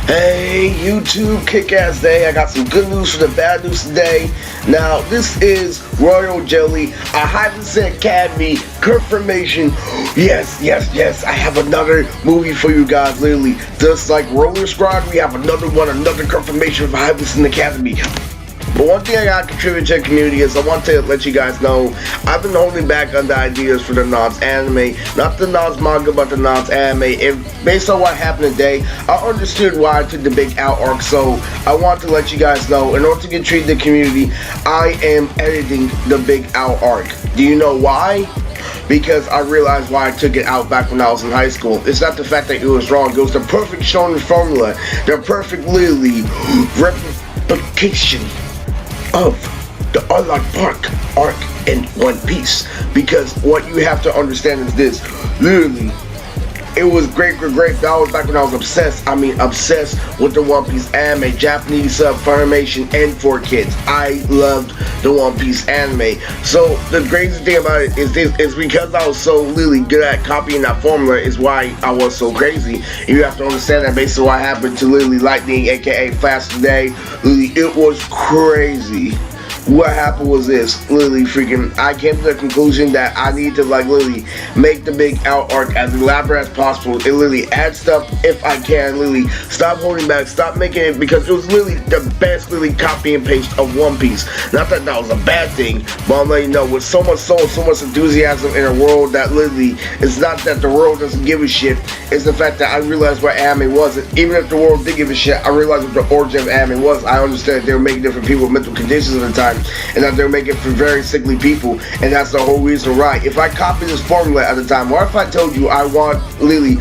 Hey YouTube, kick-ass day. I got some good news for the bad news today. Now, this is Royal Jelly, a Hiveenson Academy confirmation. Yes, I have another movie for you guys, literally. Just like Roller Squad, we have another confirmation for Hiveenson Academy. But one thing I gotta contribute to the community is I want to let you guys know I've been holding back on the ideas for the Nonz anime, not the Nonz manga, but the Nonz anime. Based on what happened today, I understood why I took the Big Out arc, so I want to let you guys know, in order to get treated the community, I am editing the Big Out arc. Do you know why? Because I realized why I took it out back when I was in high school. It's not the fact that it was wrong, it was the perfect shonen formula, the perfect literally replication of the Unlock arc in One Piece. Because what you have to understand is this, literally, it was great. That was back when I was obsessed with the One Piece anime, Japanese Funimation, and 4Kids. I loved the One Piece anime. So the crazy thing about it is this, is because I was so really good at copying that formula is why I was so crazy. You have to understand that based on what happened to literally Lightning, aka Flash today, literally, it was crazy. What happened was this, literally freaking, I came to the conclusion that I need to literally make the Big Out arc as elaborate as possible and literally add stuff if I can, literally stop holding back, stop making it, because it was literally the best copy and paste of One Piece. Not that that was a bad thing, but I'm letting you know, with so much soul, so much enthusiasm in a world that literally, it's not that the world doesn't give a shit, it's the fact that I realized what anime was. And even if the world did give a shit, I realized what the origin of anime was. I understood that they were making different people with mental conditions at the time, and that they're making it for very sickly people, and that's the whole reason why. If I copied this formula at the time, what if I told you I want literally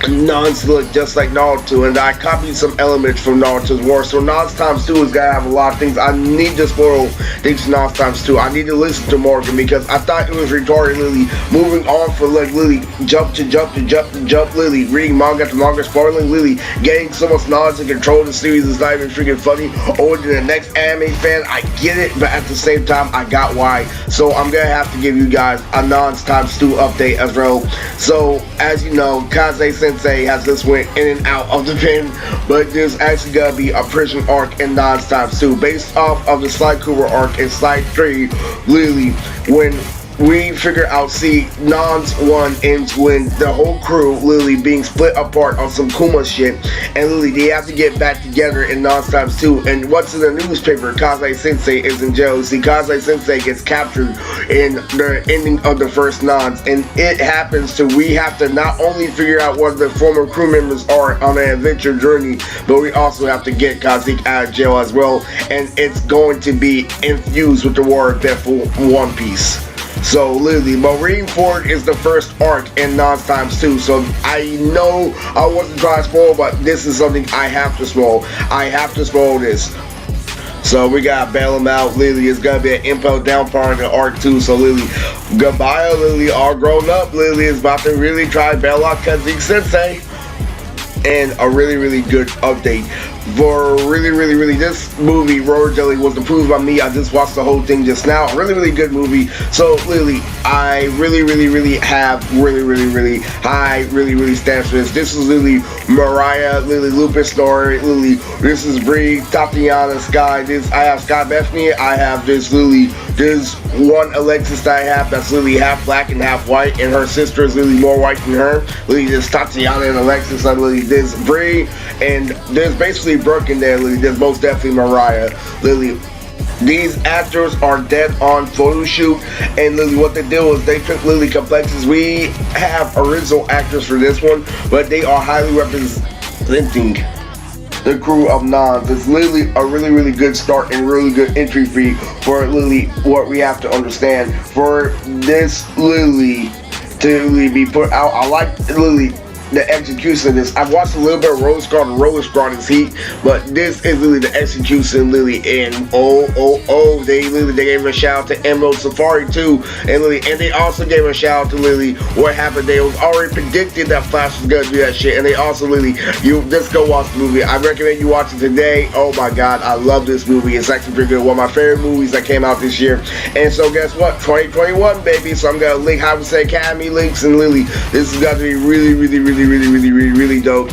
Nonz to look just like Naruto, and I copied some elements from Naruto's war. So Nonz times 2 is gonna have a lot of things. I need to spoil things to Nonz times 2. I need to listen to Morgan, because I thought it was retarded, literally moving on for literally jump, literally reading manga to manga, spoiling, literally getting so much knowledge and control of the series is not even freaking funny. Or to the next anime fan, I get it, but at the same time, I got why. So I'm gonna have to give you guys a Nonz times 2 update as well. So as you know, Kaze Sensei has just went in and out of the pen, but there's actually gonna be a prison arc in Nonz times 2 based off of the Slide Cooper arc in Slide 3. Literally, when we figure out, Nonz 1 ends when the whole crew literally being split apart on some Kuma shit, and literally they have to get back together in Nonz times 2. And what's in the newspaper, Kaze Sensei is in jail. Kaze Sensei gets captured in the ending of the first Nonz, and it happens to, we have to not only figure out what the former crew members are on an adventure journey, but we also have to get Kazik out of jail as well, and it's going to be infused with the War of Death for One Piece. So literally, Marineford is the first arc in Nonz times 2. So I know I wasn't trying to spoil, but this is something I have to spoil. I have to spoil this. So we gotta bail him out. Literally, it's gonna be an impel down part of the arc too. So literally, goodbye, literally, all grown up. Literally is about to really try to bail out Kazik Sensei. And a really good update for really this movie, Royal Jelly, was approved by me. I just watched the whole thing just now. Really good movie. So literally, I really have really high stand for this. This is literally Mariah, literally Lupus story, literally this is Bree, Tatiana, Sky. This I have Sky Bethany. I have this literally, there's one Alexis that I have that's literally half black and half white, and her sister is literally more white than her. Literally there's Tatiana and Alexis. Literally there's Bree, and there's basically Brooke in there. Literally there's most definitely Mariah. Literally these actors are dead on photo shoot, and literally what they did was they took literally complexes. We have original actors for this one, but they are highly representing the crew of Nonz. It's literally a really good start and really good entry fee for literally what we have to understand for this literally to literally be put out. I like literally the execution of this. I've watched a little bit of Roller Squad, and Roller Squad is heat, but this is literally the execution literally in they gave a shout out to Emerald Safari too, and they also gave a shout out to literally what happened. They was already predicted that Flash was gonna do that shit, and they also literally, you just go watch the movie. I recommend you watch it today. Oh my god, I love this movie. It's actually pretty good. One of my favorite movies that came out this year. And so guess what? 2021 baby. So I'm gonna link Hiveenson Academy links, and literally this is gonna be really dope.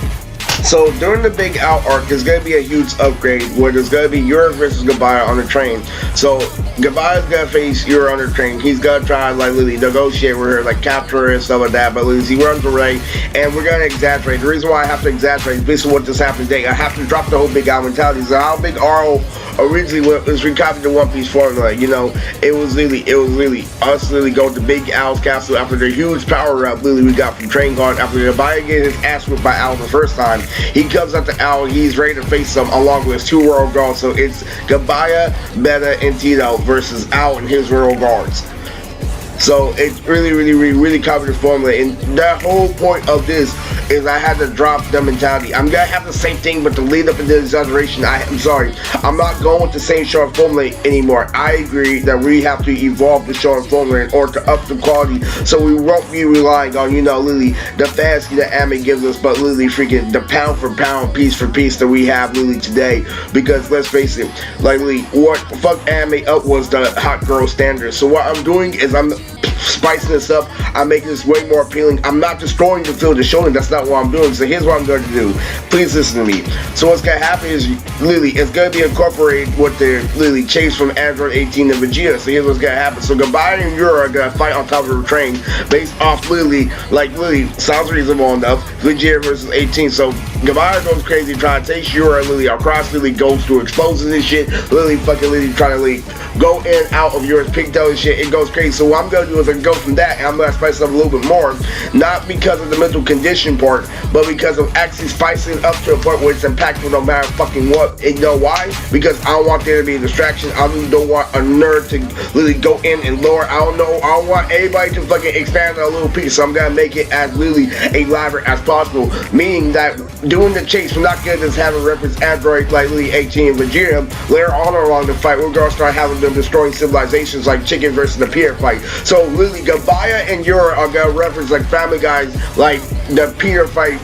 So during the Big Out arc, there's gonna be a huge upgrade where there's gonna be Yura versus Gabaya on the train. So Gabaya's gonna face Yura on the train. He's gonna try like literally negotiate with her, like capture her and stuff like that. But he runs away, and we're gonna exaggerate. The reason why I have to exaggerate is basically what just happened today. I have to drop the whole Big Out mentality. So how Big Arrow originally was recopied the One Piece formula. You know, it was really us really going to Big Owl's castle after the huge power up we got from Train Guard after Gabaya getting his ass whipped by Owl the first time. He comes up to Owl, he's ready to face him along with his 2 Royal Guards. So it's Gabaya, Meta, and Tito versus Owl and his Royal Guards. So it's really covered the formula, and the whole point of this is I had to drop the mentality. I'm gonna have the same thing, but to lead up into the exaggeration, I'm sorry, I'm not going with the same show and formula anymore. I agree that we have to evolve the show and formula in order to up the quality, so we won't be relying on, you know, literally the fantasy that anime gives us, but literally freaking the pound for pound, piece for piece that we have literally today. Because let's face it, like literally what fucked anime up was the hot girl standard. So what I'm doing is I'm spicing this up. I'm making this way more appealing. I'm not destroying the field of shonen. That's not what I'm doing. So here's what I'm going to do. Please listen to me. So what's going to happen is literally it's going to be incorporated with the literally chase from Android 18 and Vegeta. So here's what's going to happen. So Gabaya and Yura are going to fight on top of the train based off literally, like literally sounds reasonable enough, Vegeta versus 18. So Gabaya goes crazy trying to take Yura literally across, literally goes through explosives and shit, literally fucking literally trying to literally go in and out of Yura's pigtail and shit. It goes crazy. So what I'm going to do is go from that, and I'm going to spice it up a little bit more, not because of the mental condition part, but because of actually spicing it up to a point where it's impactful no matter fucking what. And you know why? Because I don't want there to be a distraction. I really don't want a nerd to really go in and lower. I don't want everybody to fucking expand on a little piece, so I'm going to make it as really elaborate as possible, meaning that doing the chase, we're not going to just have a reference Android like Lily 18 and Vegeta. Later on along the fight, we're going to start having them destroying civilizations like Chicken versus the Pier fight. So literally Gabaya and Yura are going to reference like Family Guys, like the Pier fight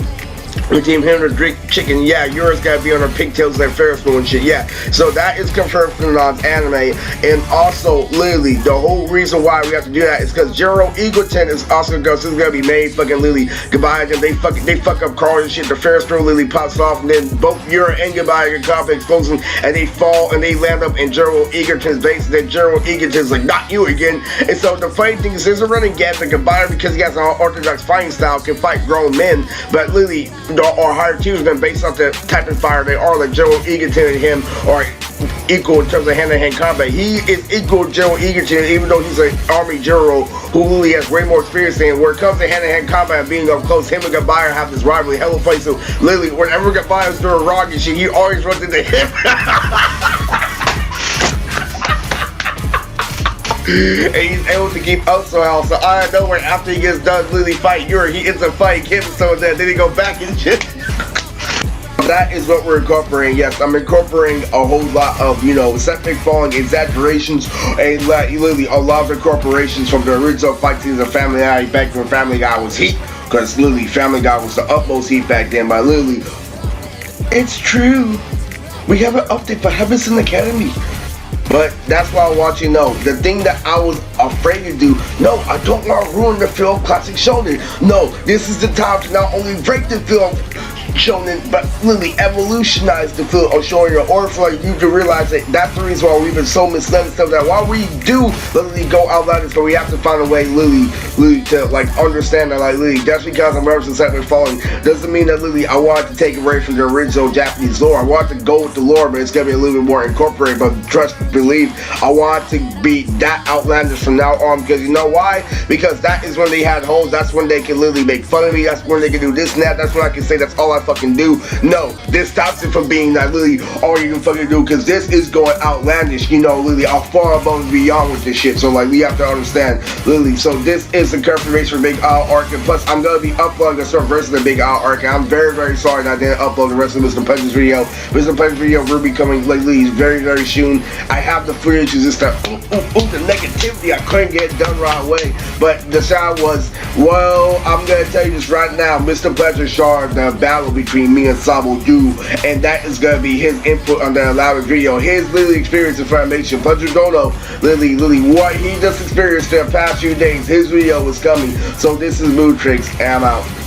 with him to drink chicken. Yeah, Yura's gotta be on her pigtails like Ferris wheel and shit. Yeah, so that is confirmed from the Nonz anime. And also literally the whole reason why we have to do that is because Jiro Eagleton is also gonna be made fucking literally Gabaya, and they fuck up cars and shit. The Ferris wheel literally pops off, and then both Yura and Gabaya get caught by explosion, and they fall and they land up in Jiro Eagleton's base. And then Jiro Eagleton's like, not you again. And so the funny thing is there's a running gap that Gabaya, because he has an unorthodox fighting style, can fight grown men, but literally or higher tiers than based off the type of fire they are. Like General Egerton and him are equal in terms of hand-to-hand combat. He is equal to General Egerton, even though he's an army general who really has way more experience than him. Where it comes to hand-to-hand combat and being up close, him and Gabaya have this rivalry hella play. So literally, whenever Gabaya's doing wrong and shit, he always runs into him. And he's able to keep up somehow. So I don't know where after he gets done literally fighting Yuri, he ends up fighting him, so then he go back and shit. That is what we're incorporating. Yes, I'm incorporating a whole lot of, you know, septic falling exaggerations, and literally a lot of incorporations from the original fight scenes of Family Guy back when Family Guy was heat, because literally Family Guy was the utmost heat back then. But literally, it's true. We have an update for Hiveenson Academy. But that's why I want you to know, the thing that I was afraid to do, no, I don't want to ruin the film Classic Shonen. No, this is the time to not only break the film shonen, but literally evolutionize the field of shonen in order for you to realize that that's the reason why we've been so misled and stuff, that while we do literally go out loud, so we have to find a way literally to like understand that like literally just because I'm referencing Septic Falling doesn't mean that literally I wanted to take away from the original Japanese lore. I want to go with the lore, but it's gonna be a little bit more incorporated. But trust, believe, I want to be that outlandish from now on, because you know why? Because that is when they had holes. That's when they can literally make fun of me. That's when they can do this and that. That's when I can say that's all I fucking do. No, this stops it from being that literally all you can fucking do, because this is going outlandish, you know, literally I'll far above and beyond with this shit. So like we have to understand literally. So this is the confirmation for Big Owl arc, and plus I'm gonna be uploading a certain version of the Big Owl arc, and I'm very sorry that I didn't upload the rest of Mr. Punch's video. Mr. Punch's video will be coming lately very soon. I have the footage, is just the negativity I couldn't get done right away. But the sound was, well, I'm gonna tell you this right now, Mr. Pleasure Shard, the battle between me and Sabo do, and that is gonna be his input on the elaborate video, his literally experience in Formation. Pleasure don't know literally what he just experienced in the past few days. His video is coming. So this is Mood Tricks, and I'm out.